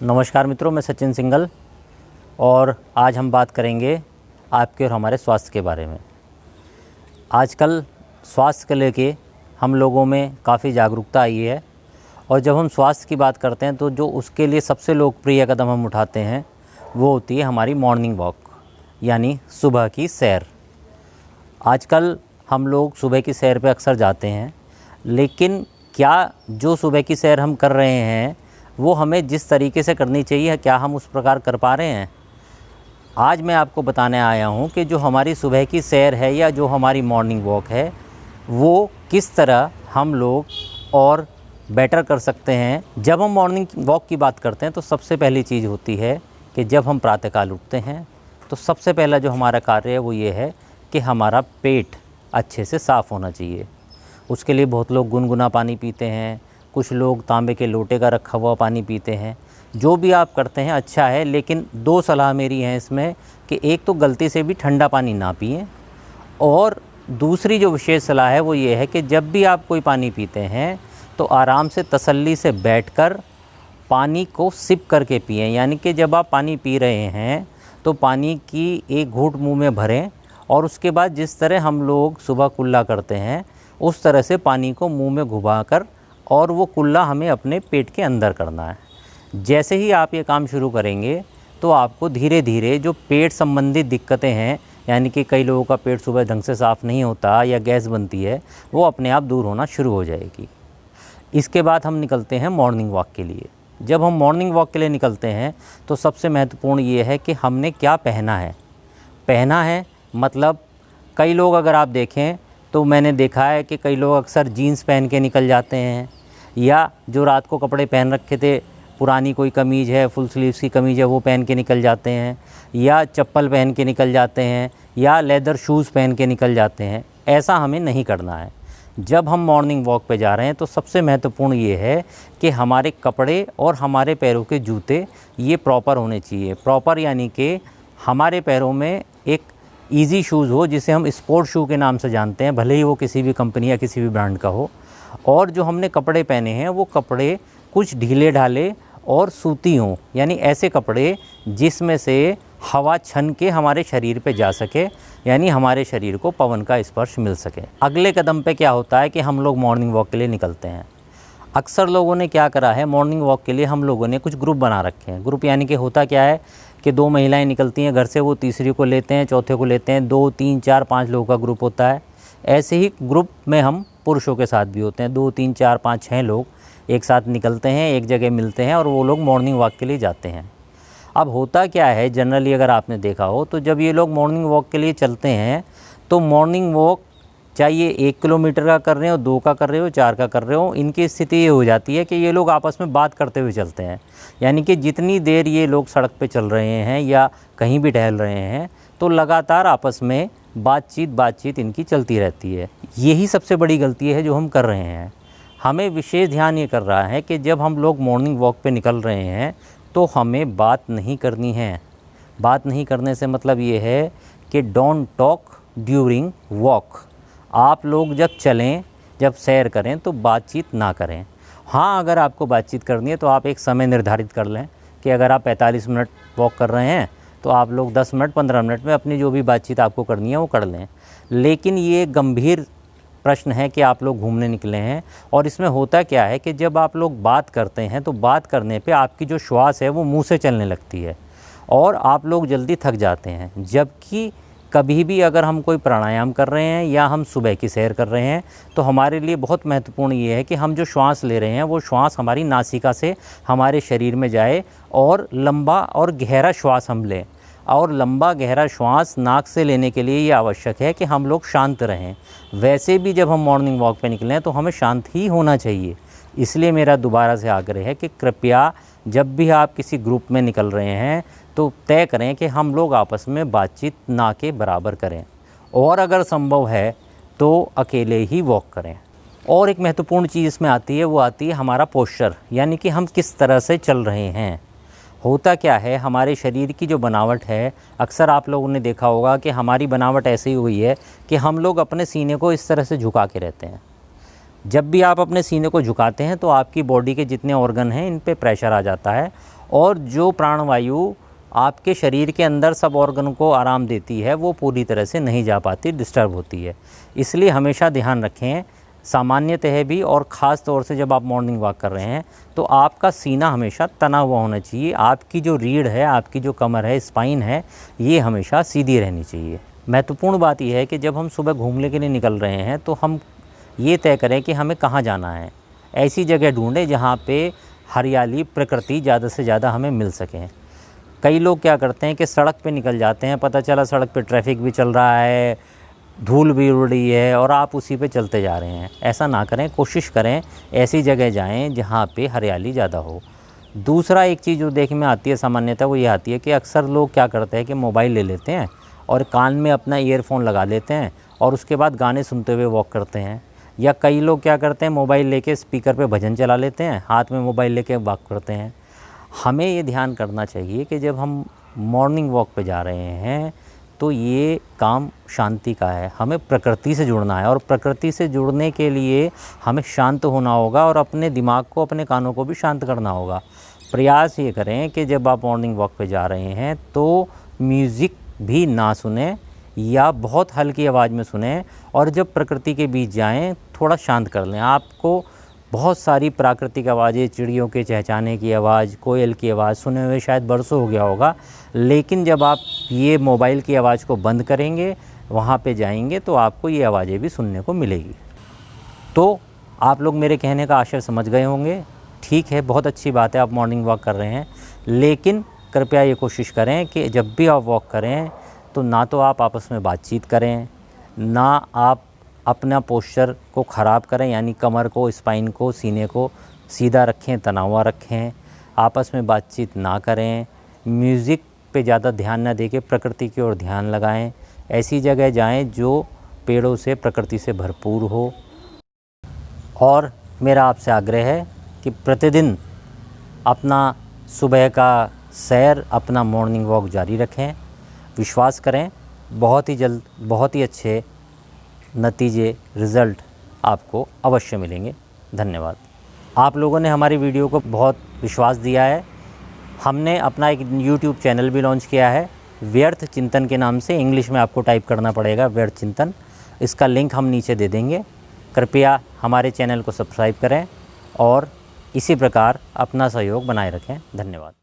नमस्कार मित्रों, मैं सचिन सिंगल और आज हम बात करेंगे आपके और हमारे स्वास्थ्य के बारे में। आजकल स्वास्थ्य को लेके हम लोगों में काफ़ी जागरूकता आई है और जब हम स्वास्थ्य की बात करते हैं तो जो उसके लिए सबसे लोकप्रिय कदम हम उठाते हैं वो होती है हमारी मॉर्निंग वॉक, यानी सुबह की सैर। आजकल हम लोग सुबह की सैर पे अक्सर जाते हैं, लेकिन क्या जो सुबह की सैर हम कर रहे हैं वो हमें जिस तरीके से करनी चाहिए, क्या हम उस प्रकार कर पा रहे हैं? आज मैं आपको बताने आया हूँ कि जो हमारी सुबह की सैर है या जो हमारी मॉर्निंग वॉक है वो किस तरह हम लोग और बेटर कर सकते हैं। जब हम मॉर्निंग वॉक की बात करते हैं तो सबसे पहली चीज़ होती है कि जब हम प्रातःकाल उठते हैं तो सबसे पहला जो हमारा कार्य है वो ये है कि हमारा पेट अच्छे से साफ़ होना चाहिए। उसके लिए बहुत लोग गुनगुना पानी पीते हैं, कुछ लोग तांबे के लोटे का रखा हुआ पानी पीते हैं। जो भी आप करते हैं अच्छा है, लेकिन दो सलाह मेरी है इसमें कि एक तो गलती से भी ठंडा पानी ना पिएं, और दूसरी जो विशेष सलाह है वो ये है कि जब भी आप कोई पानी पीते हैं तो आराम से तसल्ली से बैठकर पानी को सिप करके पिएं। यानी कि जब आप पानी पी रहे हैं तो पानी की एक घूंट मुंह में भरें और उसके बाद जिस तरह हम लोग सुबह कुल्ला करते हैं उस तरह से पानी को मुंह में घुमाकर और वो कुल्ला हमें अपने पेट के अंदर करना है। जैसे ही आप ये काम शुरू करेंगे तो आपको धीरे धीरे जो पेट संबंधित दिक्कतें हैं, यानी कि कई लोगों का पेट सुबह ढंग से साफ़ नहीं होता या गैस बनती है, वो अपने आप दूर होना शुरू हो जाएगी। इसके बाद हम निकलते हैं मॉर्निंग वॉक के लिए। जब हम मॉर्निंग वॉक के लिए निकलते हैं तो सबसे महत्वपूर्ण ये है कि हमने क्या पहना है। पहना है मतलब कई लोग अगर आप देखें तो मैंने देखा है कि कई लोग अक्सर जीन्स पहन के निकल जाते हैं, या जो रात को कपड़े पहन रखे थे, पुरानी कोई कमीज़ है, फुल स्लीव्स की कमीज़ है, वो पहन के निकल जाते हैं, या चप्पल पहन के निकल जाते हैं, या लेदर शूज़ पहन के निकल जाते हैं। ऐसा हमें नहीं करना है। जब हम मॉर्निंग वॉक पे जा रहे हैं तो सबसे महत्वपूर्ण ये है कि हमारे कपड़े और हमारे पैरों के जूते ये प्रॉपर होने चाहिए। प्रॉपर यानी कि हमारे पैरों में एक ईजी शूज़ हो, जिसे हम स्पोर्ट शू के नाम से जानते हैं, भले ही वो किसी भी कंपनी या किसी भी ब्रांड का हो। और जो हमने कपड़े पहने हैं वो कपड़े कुछ ढीले ढाले और सूती हों, यानी ऐसे कपड़े जिसमें से हवा छन के हमारे शरीर पे जा सके, यानी हमारे शरीर को पवन का स्पर्श मिल सके। अगले कदम पे क्या होता है कि हम लोग मॉर्निंग वॉक के लिए निकलते हैं। अक्सर लोगों ने क्या करा है, मॉर्निंग वॉक के लिए हम लोगों ने कुछ ग्रुप बना रखे हैं। ग्रुप यानी कि होता क्या है कि दो महिलाएं निकलती हैं घर से, वो तीसरी को लेते हैं, चौथे को लेते हैं, 2 3 4 5 लोगों का ग्रुप होता है। ऐसे ही ग्रुप में हम पुरुषों के साथ भी होते हैं, 2 3 4 5 6 लोग एक साथ निकलते हैं, एक जगह मिलते हैं और वो लोग मॉर्निंग वॉक के लिए जाते हैं। अब होता क्या है, जनरली अगर आपने देखा हो तो जब ये लोग मॉर्निंग वॉक के लिए चलते हैं तो मॉर्निंग वॉक चाहिए 1 किलोमीटर का कर रहे हो, 2 का कर रहे हो, 4 का कर रहे हो, इनकी स्थिति ये हो जाती है कि ये लोग आपस में बात करते हुए चलते हैं। यानी कि जितनी देर ये लोग सड़क पे चल रहे हैं या कहीं भी टहल रहे हैं तो लगातार आपस में बातचीत इनकी चलती रहती है। यही सबसे बड़ी गलती है जो हम कर रहे हैं। हमें विशेष ध्यान ये कर रहा है कि जब हम लोग मॉर्निंग वॉक पे निकल रहे हैं तो हमें बात नहीं करनी है। बात नहीं करने से मतलब ये है कि डोंट टॉक ड्यूरिंग वॉक। आप लोग जब चलें, जब सैर करें तो बातचीत ना करें। हाँ, अगर आपको बातचीत करनी है तो आप एक समय निर्धारित कर लें कि अगर आप 45 मिनट वॉक कर रहे हैं तो आप लोग 10 मिनट 15 मिनट में अपनी जो भी बातचीत आपको करनी है वो कर लें। लेकिन ये गंभीर प्रश्न है कि आप लोग घूमने निकले हैं, और इसमें होता क्या है कि जब आप लोग बात करते हैं तो बात करने पे आपकी जो श्वास है वो मुंह से चलने लगती है और आप लोग जल्दी थक जाते हैं। जबकि कभी भी अगर हम कोई प्राणायाम कर रहे हैं या हम सुबह की सैर कर रहे हैं तो हमारे लिए बहुत महत्वपूर्ण ये है कि हम जो श्वास ले रहे हैं वो श्वास हमारी नासिका से हमारे शरीर में जाए और लंबा और गहरा श्वास हम लें। और लंबा गहरा श्वास नाक से लेने के लिए ये आवश्यक है कि हम लोग शांत रहें। वैसे भी जब हम मॉर्निंग वॉक पे निकलें तो हमें शांत ही होना चाहिए। इसलिए मेरा दोबारा से आग्रह है कि कृपया जब भी आप किसी ग्रुप में निकल रहे हैं तो तय करें कि हम लोग आपस में बातचीत ना के बराबर करें, और अगर संभव है तो अकेले ही वॉक करें। और एक महत्वपूर्ण चीज़ इसमें आती है, वो आती है हमारा पोस्चर, यानी कि हम किस तरह से चल रहे हैं। होता क्या है, हमारे शरीर की जो बनावट है, अक्सर आप लोगों ने देखा होगा कि हमारी बनावट ऐसी हुई है कि हम लोग अपने सीने को इस तरह से झुका के रहते हैं। जब भी आप अपने सीने को झुकाते हैं तो आपकी बॉडी के जितने ऑर्गन हैं इन पे प्रेशर आ जाता है और जो प्राणवायु आपके शरीर के अंदर सब ऑर्गन को आराम देती है वो पूरी तरह से नहीं जा पाती, डिस्टर्ब होती है। इसलिए हमेशा ध्यान रखें, सामान्यतः भी और ख़ास तौर से जब आप मॉर्निंग वॉक कर रहे हैं तो आपका सीना हमेशा तना हुआ होना चाहिए। आपकी जो रीढ़ है, आपकी जो कमर है, स्पाइन है, ये हमेशा सीधी रहनी चाहिए। महत्वपूर्ण बात यह है कि जब हम सुबह घूमने के लिए निकल रहे हैं तो हम ये तय करें कि हमें कहाँ जाना है। ऐसी जगह ढूंढें जहाँ पे हरियाली, प्रकृति ज़्यादा से ज़्यादा हमें मिल सकें। कई लोग क्या करते हैं कि सड़क पे निकल जाते हैं, पता चला सड़क पे ट्रैफिक भी चल रहा है, धूल भी उड़ रही है और आप उसी पे चलते जा रहे हैं। ऐसा ना करें, कोशिश करें ऐसी जगह जाएं जहाँ पे हरियाली ज़्यादा हो। दूसरा एक चीज़ जो देखने में आती है सामान्यतः वो ये आती है कि अक्सर लोग क्या करते हैं कि मोबाइल ले लेते हैं और कान में अपना ईयरफोन लगा लेते हैं और उसके बाद गाने सुनते हुए वॉक करते हैं। या कई लोग क्या करते हैं, मोबाइल लेके स्पीकर पे भजन चला लेते हैं, हाथ में मोबाइल लेके वॉक करते हैं। हमें ये ध्यान करना चाहिए कि जब हम मॉर्निंग वॉक पे जा रहे हैं तो ये काम शांति का है। हमें प्रकृति से जुड़ना है और प्रकृति से जुड़ने के लिए हमें शांत होना होगा और अपने दिमाग को, अपने कानों को भी शांत करना होगा। प्रयास ये करें कि जब आप मॉर्निंग वॉक पे जा रहे हैं तो म्यूज़िक भी ना सुने या बहुत हल्की आवाज़ में सुने, और जब प्रकृति के बीच जाएं थोड़ा शांत कर लें। आपको बहुत सारी प्राकृतिक आवाज़ें, चिड़ियों के चहचहाने की आवाज़, कोयल की आवाज़ सुने हुए शायद बरसों हो गया होगा, लेकिन जब आप ये मोबाइल की आवाज़ को बंद करेंगे, वहाँ पे जाएंगे तो आपको ये आवाज़ें भी सुनने को मिलेगी। तो आप लोग मेरे कहने का आशय समझ गए होंगे। ठीक है, बहुत अच्छी बात है आप मॉर्निंग वॉक कर रहे हैं, लेकिन कृपया ये कोशिश करें कि जब भी आप वॉक करें तो ना तो आप आपस में बातचीत करें, ना आप अपना पोस्चर को ख़राब करें, यानी कमर को, स्पाइन को, सीने को सीधा रखें, तना हुआ रखें। आपस में बातचीत ना करें, म्यूज़िक पे ज़्यादा ध्यान ना देके प्रकृति की ओर ध्यान लगाएं। ऐसी जगह जाएं जो पेड़ों से, प्रकृति से भरपूर हो। और मेरा आपसे आग्रह है कि प्रतिदिन अपना सुबह का सैर, अपना मॉर्निंग वॉक जारी रखें। विश्वास करें, बहुत ही जल्द बहुत ही अच्छे नतीजे, रिज़ल्ट आपको अवश्य मिलेंगे। धन्यवाद। आप लोगों ने हमारी वीडियो को बहुत विश्वास दिया है। हमने अपना एक यूट्यूब चैनल भी लॉन्च किया है, व्यर्थ चिंतन के नाम से। इंग्लिश में आपको टाइप करना पड़ेगा व्यर्थ चिंतन। इसका लिंक हम नीचे दे देंगे। कृपया हमारे चैनल को सब्सक्राइब करें और इसी प्रकार अपना सहयोग बनाए रखें। धन्यवाद।